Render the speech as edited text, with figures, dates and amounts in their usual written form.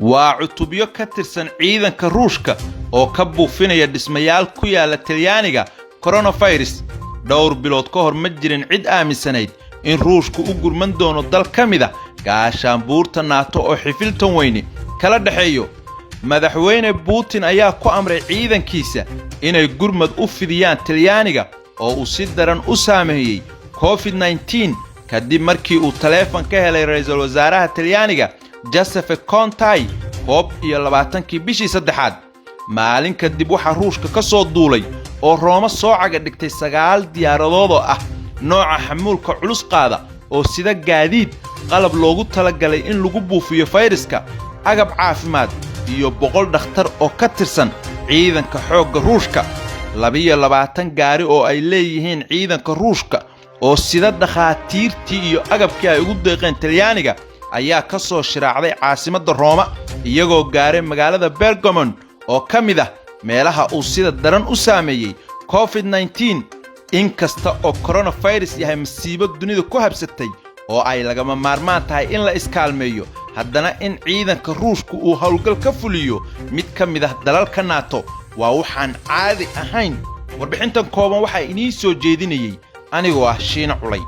waa cutubyo ka tirsan ciidanka Ruushka oo ka buufinaya dhismayaal ku yaala Talyaaniga coronavirus dhowr bilood ka hor ma jirin cid aaminsanayd in Ruushku u gurman doono dal kamida gaashaanbuurta NATO oo xifiltan weyne kala dhaxeeyo madaxweyne Putin ayaa ku amray ciidankiisa inay gurmad u fidiyaan Talyaaniga oo uu si daran u saameeyay COVID-19 kadib markii uu taleefan ka helay ra'iisul wasaaraha Talyaaniga Giuseppe Conte 20 bishii saddexaad maalin kadib waxa Ruushka ka soo duulay oo Rooma soo caga dhigtay 9 diyaaradood oo ah nooca xamuulka culus qaada oo sida gaadiid qalab loogu talagalay in lagu buufiyo fayraska agab caafimaad iyo 100 dhakhtar oo ka tirsan ciidanka xoogga Ruushka 22 gaari oo ay leeyihiin ciidanka Ruushka oo sida dhakhaatiirtii iyo agabkii ay ugu deeqeen Talyaaniga ayaa ka soo shiraacday caasimadda Rooma iyagoo gaaray magaalada Bergamo oo kamid ah meelaha uu sida daran u saameeyay COVID-19 inkasta oo coronavirus yahay masiibo dunida ku habsatay oo ay lagama maarmaan tahay in la iskaalmeeyo haddana in ciidanka Ruushku uu hawlgal ka fuliyo mid kamid ah dalalka NATO waa waxaan caadi ahayn warbixintan kooban waxa inii soo jeedinayay anigoo ah Shiina Culay